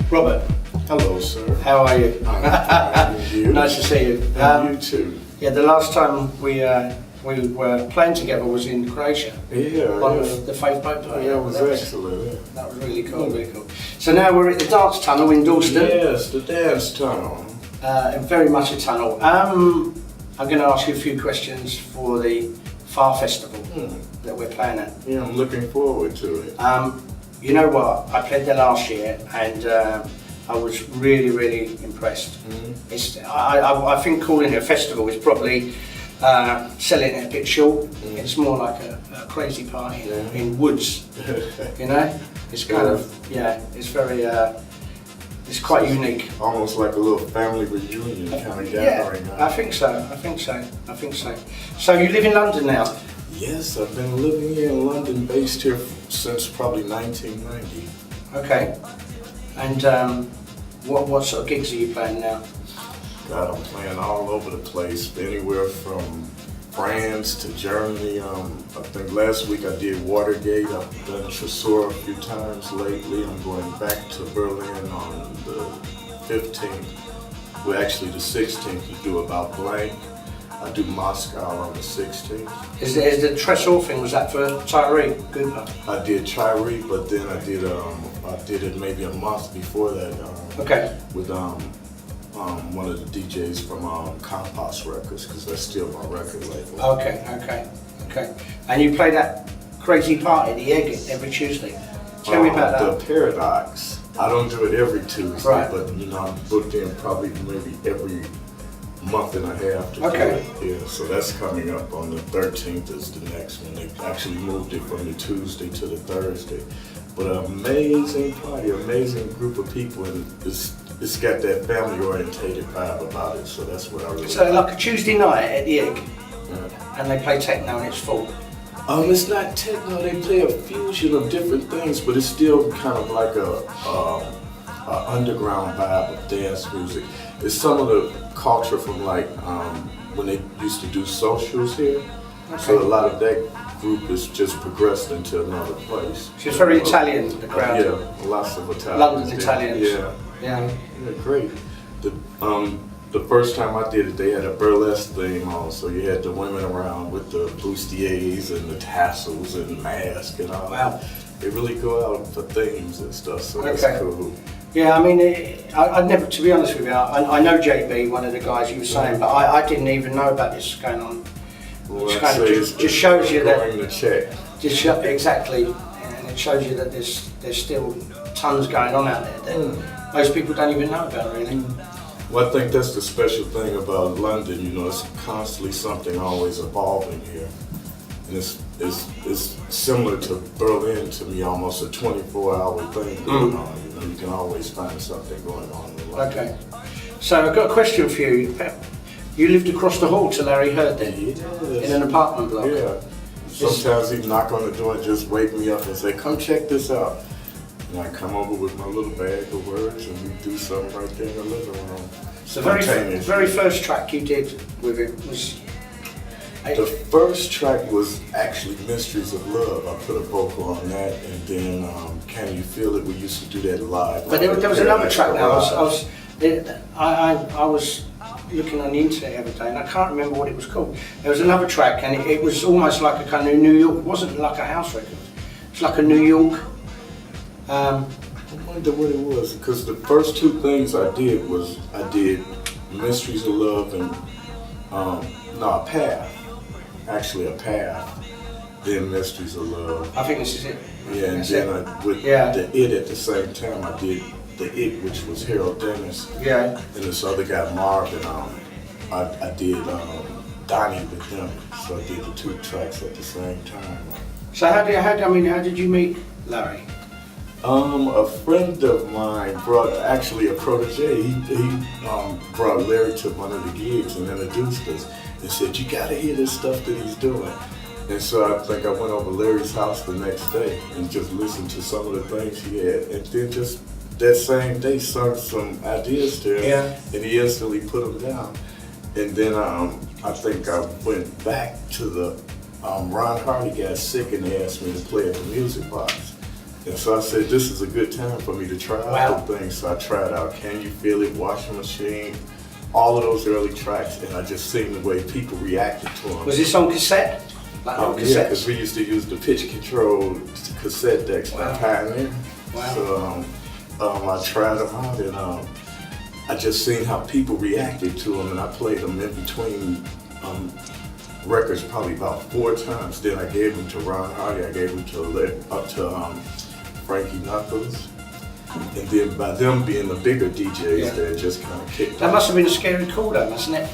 Robert, Hello, sir. how are you? I'm fine, and you? Nice to see you. And you too. Yeah, the last time we were playing together was in Croatia. Yeah, One yeah. of the Faith Boat Party. That was excellent. Yeah. That was really cool, really cool. So now we're at the dance tunnel in Dalston. Yes, the dance tunnel. Very much a tunnel. I'm going to ask you a few questions for the FARR Festival that we're playing at. Yeah, I'm looking forward to it. You know what? I played there last year and I was really, really impressed. I think calling it a festival is probably selling it a bit short. It's more like a crazy party in woods, you know? It's kind of, it's very, it's quite unique. Almost like a little family reunion kind of gathering. Yeah, I think so. So you live in London now? Yes, I've been living here in London, based here since probably 1990. Okay. And what sort of gigs are you playing now? God, I'm playing all over the place, anywhere from France to Germany. I think last week I did Watergate. I've done Chasseur a few times lately. I'm going back to Berlin on the 15th. Well, actually the 16th to do About Blank. I do Moscow on the 16th. Is the Tresor thing, was that for Tyree Cooper? I did Tyree, but then I did it maybe a month before that. Okay. With one of the DJs from Compost Records, because that's still my record label. Okay. And you play that crazy party, the Egg, every Tuesday. Tell me about that. The Paradox. I don't do it every Tuesday, right. But I'm booked in probably maybe every month and a half to do it. Yeah, so that's coming up on the 13th is the next one. They actually moved it from the Tuesday to the Thursday. But an amazing party, amazing group of people, and it's got that family-orientated vibe about it, so that's what I really So like a Tuesday night at the Egg, yeah. and they play techno and it's full? It's not techno, they play a fusion of different things, but it's still kind of like a underground vibe of dance music. It's some of the culture from like when they used to do socials here. Okay. So a lot of that group is just progressed into another place. So it's very Italian, the crowd. Yeah, lots of Italians. London Italians. Yeah, great. The first time I did it, they had a burlesque theme on, so you had the women around with the bustiers and the tassels and masks and all. Wow. They really go out for themes and stuff, so that's cool. Yeah, I mean, I never, to be honest with you, I know JB, one of the guys you were saying, but I didn't even know about this going on. Well, Which kind of just shows you that. The check. Exactly, and it shows you that there's still tons going on out there that most people don't even know about, really. Well, I think that's the special thing about London. It's constantly something always evolving here, and it's similar to Berlin to me, almost a 24-hour thing going on. You can always find something going on in London. Okay, so I've got a question for you. You lived across the hall to Larry Heard then? Yes. In an apartment block? Yeah. Sometimes he'd knock on the door and just wake me up and say, "Come check this out." And I come over with my little bag of words and we do something right there in the living room. So the very first track you did with it was... The first track was actually Mysteries of Love. I put a vocal on that, and then Can You Feel It? We used to do that live. But there was another track now. I was looking on the internet the other day and I can't remember what it was called. There was another track and it was almost like a kind of New York, it wasn't like a house record. It's like a New York... I wonder what it was, because the first two things I did was I did Mysteries of Love and a Path. Actually a Path, then Mysteries of Love. I think this is it. Yeah, and then the It at the same time. I did the It, which was Harold Dennis. Yeah. And this other guy Marv, and I did Donnie with them. So I did the two tracks at the same time. So how did you meet Larry? A friend of mine actually a protege, he brought Larry to one of the gigs and introduced us and said, "You gotta hear this stuff that he's doing." And so I think I went over Larry's house the next day and just listened to some of the things he had, and then just that same day sung some ideas to him, and he instantly put them down. And then I think I went back to the Ron Hardy got sick and they asked me to play at the Music Box. And so I said, this is a good time for me to try out the things. So I tried out Can You Feel It, Washing Machine, all of those early tracks, and I just seen the way people reacted to them. Was this on cassette? Like on Yeah, because we used to use the pitch control cassette decks by Pioneer. Wow. So I tried them out, and I just seen how people reacted to them, and I played them in between records probably about 4 times. Then I gave them to Ron Hardy, I gave them to Frankie Knuckles. And then by them being the bigger DJs, they just kind of kicked That must have been a scary call though, mustn't it?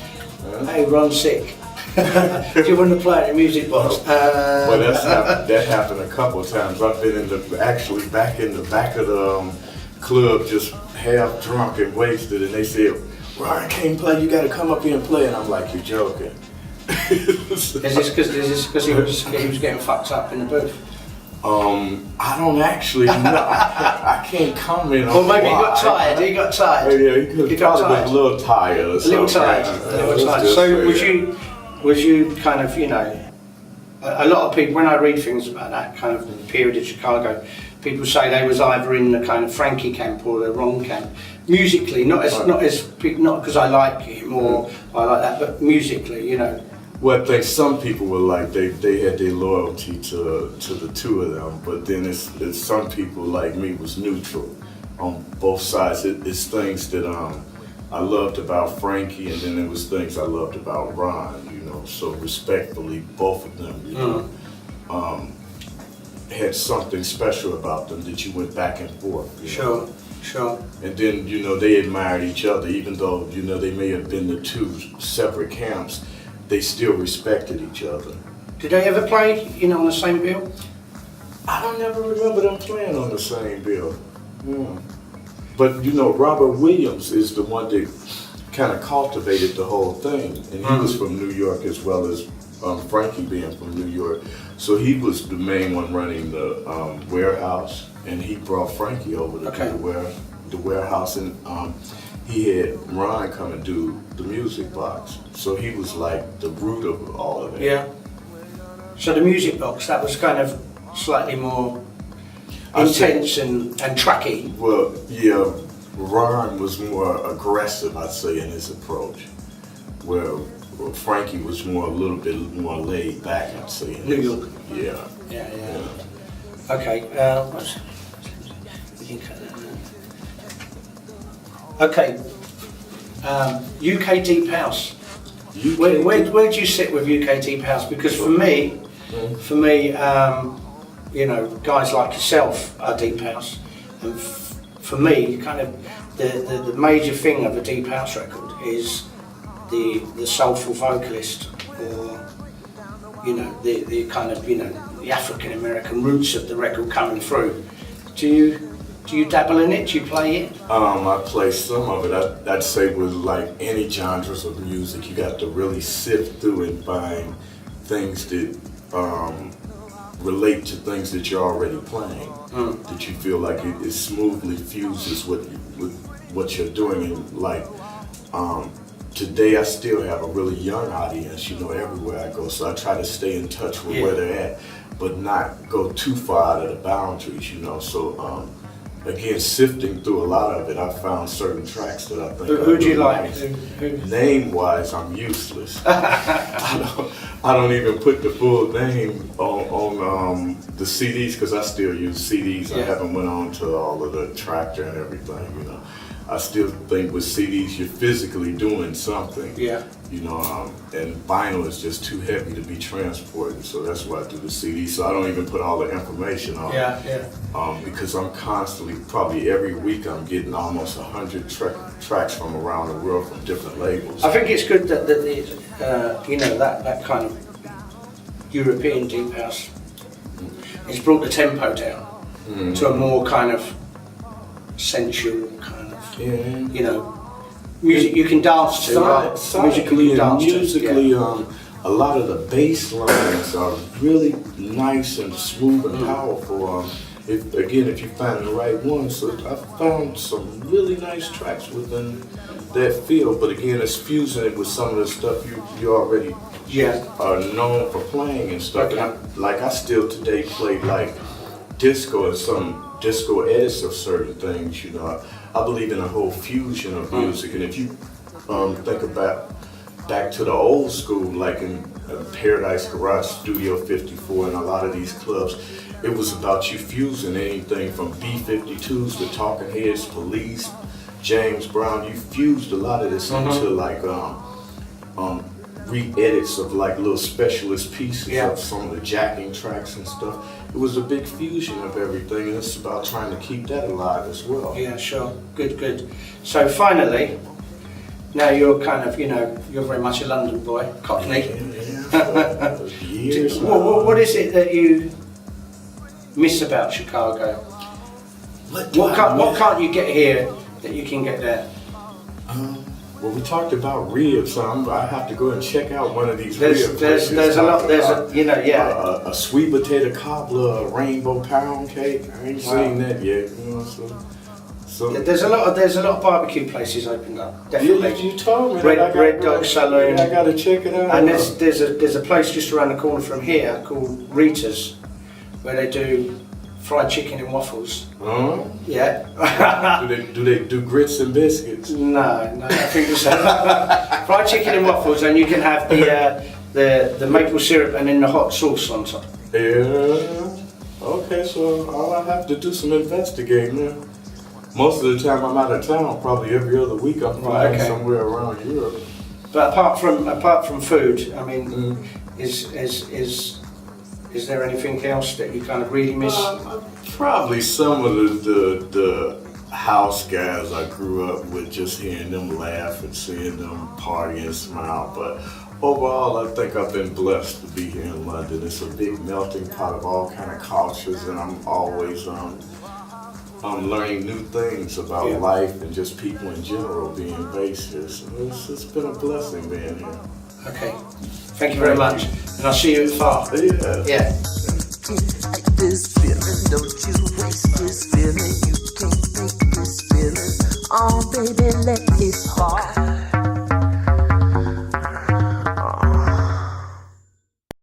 Hey, Ron's sick. Do you want to play at the music box? Well, that happened a couple of times. I've been actually back in the back of the club, just half drunk and wasted, and they said, Ryan can't play, you gotta come up here and play. And I'm like, you're joking. Is this because he was getting fucked up in the booth? I don't actually know. I can't comment on. Or maybe he got tired. He got tired. Yeah, he probably was a little tired or something. A little tired. So was you kind of, you know, a lot of people, when I read things about that kind of period in Chicago, people say they was either in the kind of Frankie camp or the Ron camp. Musically, not because I like him or I like that, but musically, you know. Well, I think some people were like, they had their loyalty to the two of them, but then it's some people like me was neutral on both sides. It's things that I loved about Frankie, and then there was things I loved about Ron, you know, so respectfully, both of them, you know, had something special about them that you went back and forth. Sure. And then, you know, they admired each other, even though, you know, they may have been the two separate camps. They still respected each other. Did they ever play, you know, on the same bill? I don't ever remember them playing on the same bill. Yeah. But you know, Robert Williams is the one that kind of cultivated the whole thing, and he was from New York as well as Frankie being from New York. So he was the main one running the warehouse, and he brought Frankie over to do the warehouse, and he had Ron come and do the music box. So he was like the root of all of it. Yeah. So the music box, that was kind of slightly more intense and tracky. Well, yeah, Ron was more aggressive, I'd say, in his approach. Where Frankie was a little bit more laid back, I'd say. New York. Yeah. Okay. We can cut that now. Okay. UK Deep House. Where do you sit with UK Deep House? Because for me, you know, guys like yourself are Deep House, and for me, kind of the major thing of a Deep House record is the soulful vocalist, or you know, the kind of, you know, the African American roots of the record coming through. Do you dabble in it? Do you play it? I play some of it. I'd say with like any genres of music, you got to really sift through and find things that relate to things that you're already playing, that you feel like it smoothly fuses with what you're doing. And like today, I still have a really young audience, you know, everywhere I go. So I try to stay in touch with where they're at, but not go too far out of the boundaries, you know. So again, sifting through a lot of it, I found certain tracks that I think. Who do you like? Name-wise, I'm useless. I don't even put the full name on the CDs, because I still use CDs. I haven't went on to all of the tractor and everything, you know. I still think with CDs, you're physically doing something. Yeah. You know, and vinyl is just too heavy to be transported, so that's why I do the CD. So I don't even put all the information on. Because I'm constantly, probably every week, I'm getting almost 100 tracks from around the world from different labels. I think it's good that you know, that kind of European deep house has brought the tempo down to a more kind of sensual kind of, you know, music you can dance to. Musically, a lot of the bass lines are really nice and smooth and powerful. If you find the right one, so I found some really nice tracks within that field. But again, it's fusing it with some of the stuff you already are known for playing and stuff. And I still today play like disco and some disco edits of certain things. You know, I believe in a whole fusion of music, and if you think about back to the old school, like in Paradise Garage, Studio 54, and a lot of these clubs, it was about you fusing anything from B-52s to Talking Heads, Police, James Brown. You fused a lot of this into like re-edits of like little specialist pieces of some of the jacking tracks and stuff. It was a big fusion of everything, and it's about trying to keep that alive as well. Yeah, sure. Good. So finally, now you're kind of, you know, you're very much a London boy, Cockney. Years what is it that you miss about Chicago? What can't you get here that you can get there? Well, we talked about ribs, so I have to go and check out one of these ribs. There's a lot. There's a, you know, a sweet potato cobbler, a rainbow pound cake. I ain't seen that yet. You know, so there's a lot of barbecue places opened up. Definitely. You told me Red Dog Saloon. I gotta check it out. And there's a place just around the corner from here called Rita's, where they do fried chicken and waffles. Yeah. do they do grits and biscuits? No, I think it's fried chicken and waffles, and you can have the maple syrup and then the hot sauce on top. Yeah. Okay, so I'll have to do some investigating there. Most of the time I'm out of town, probably every other week I'm flying somewhere around Europe. But apart from food, I mean, is there anything else that you kind of really miss? Probably some of the house guys I grew up with, just hearing them laugh and seeing them party and smile. But overall, I think I've been blessed to be here in London. It's a big melting pot of all kind of cultures, and I'm always learning new things about life and just people in general being based here. So it's been a blessing being here. Okay, thank you very much, and I'll see you at FARR. Yeah. Like this feeling, don't you waste this feeling. You can't make this feeling. Oh, baby, let it spark.